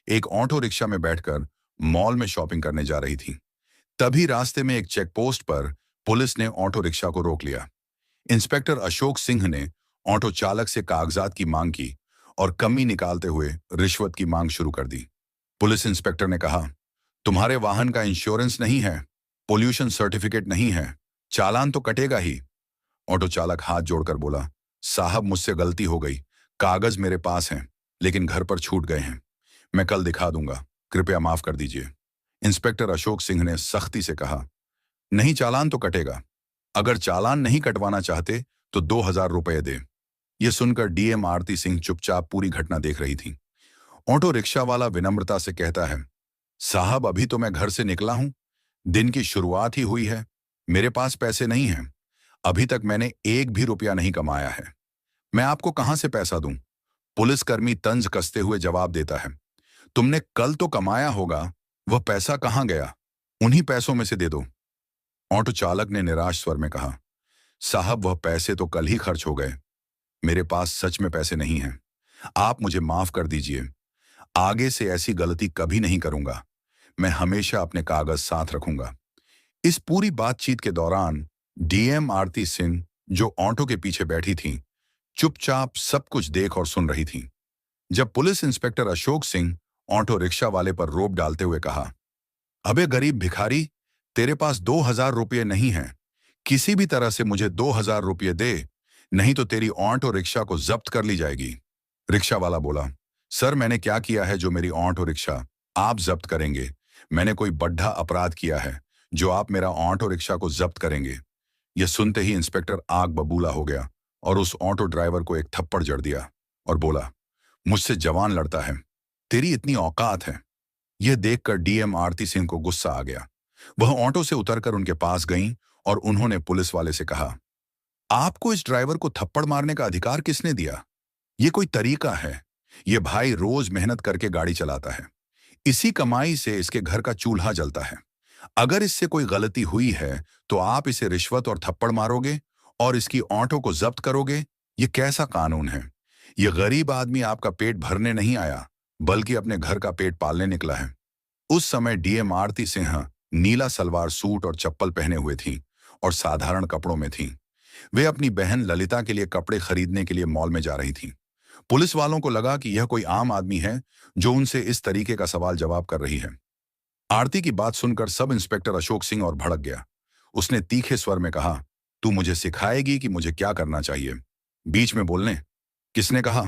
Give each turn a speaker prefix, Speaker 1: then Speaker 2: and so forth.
Speaker 1: एक auto rickshaw में बैठकर मॉल में शॉपिंग करने जा रही थी। तभी रास्ते में एक चेक पोस्ट पर पुलिस ने ऑटो रिक्शा को रोक लिया। इंस्पेक्टर अशोक सिंह ने ऑटो चालक से कागजात की मांग की और कमी निकालते हुए रिश्वत की मांग शुरू कर दी। पुलिस इंस्पेक्टर ने कहा, तुम्हारे वाहन का इंश्योरेंस नहीं है, पोल्यूशन सर्टिफिकेट नहीं है, चालान तो कटेगा ही। ऑटो चालक हाथ जोड़कर बोला, साहब मुझसे गलती हो गई, कागज मेरे पास हैं, लेकिन घर पर छूट गए हैं। मैं कल दिखा दूंगा, कृपया माफ कर दीजिए। इंस्पेक्टर अशोक सिंह ने सख्ती से कहा, नहीं, चालान तो कटेगा। अगर चालान नहीं कटवाना चाहते तो 2,000 रुपए दे। यह सुनकर डीएम आरती सिंह चुपचाप पूरी घटना देख रही थी। ऑटो रिक्शा वाला विनम्रता से कहता है, साहब अभी तो मैं घर से निकला हूं, दिन की शुरुआत ही हुई है, मेरे पास पैसे नहीं हैं, अभी तक मैंने एक भी रुपया नहीं कमाया है, मैं आपको कहां से पैसा दूं। पुलिसकर्मी तंज कसते हुए जवाब देता है, तुमने कल तो कमाया होगा, वह पैसा कहां गया, उन्हीं पैसों में से दे दो। ऑटो चालक ने निराश स्वर में कहा, साहब वह पैसे तो कल ही खर्च हो गए, मेरे पास सच में पैसे नहीं हैं, आप मुझे माफ कर दीजिए, आगे से ऐसी गलती कभी नहीं करूंगा, मैं हमेशा अपने कागज साथ रखूंगा। इस पूरी बातचीत के दौरान डीएम आरती सिंह, जो ऑटो के पीछे बैठी थी, चुपचाप सब कुछ देख और सुन रही थी। जब police inspector Ashok Singh auto rickshaw वाले पर रोप डालते हुए कहा, अबे गरीब भिखारी, तेरे पास 2,000 रुपये नहीं हैं, किसी भी तरह से मुझे 2,000 रुपये दे, नहीं तो तेरी ऑटो रिक्शा को जब्त कर ली जाएगी। रिक्शा वाला बोला, सर मैंने क्या किया है जो मेरी ऑटो रिक्शा आप जब्त करेंगे, मैंने कोई बड्ढा अपराध किया है जो आप मेरा ऑटो रिक्शा को जब्त करेंगे। यह सुनते ही इंस्पेक्टर आग बबूला हो गया और उस ऑटो ड्राइवर को एक थप्पड़ जड़ दिया और बोला, मुझसे जवान लड़ता है, तेरी इतनी औकात है। यह देखकर डीएम आरती सिंह को गुस्सा आ गया। वह ऑटो से उतरकर उनके पास गईं और उन्होंने पुलिस वाले से कहा, आपको इस ड्राइवर को थप्पड़ मारने का अधिकार किसने दिया? यह कोई तरीका है? यह भाई रोज मेहनत करके गाड़ी चलाता है, इसी कमाई से इसके घर का चूल्हा जलता है। अगर इससे कोई गलती हुई है तो आप इसे रिश्वत और थप्पड़ मारोगे और इसकी ऑटो को जब्त करोगे? यह कैसा कानून है? यह गरीब आदमी आपका पेट भरने नहीं आया, बल्कि अपने घर का पेट पालने निकला है। उस समय डीएम आरती सिंह नीला सलवार सूट और चप्पल पहने हुए थी और साधारण कपड़ों में थी। वे अपनी बहन ललिता के लिए कपड़े खरीदने के लिए मॉल में जा रही थी। पुलिस वालों को लगा कि यह कोई आम आदमी है जो उनसे इस तरीके का सवाल जवाब कर रही है। आरती की बात सुनकर सब इंस्पेक्टर अशोक सिंह और भड़क गया। उसने तीखे स्वर में कहा, तू मुझे सिखाएगी कि मुझे क्या करना चाहिए? बीच में बोलने किसने कहा?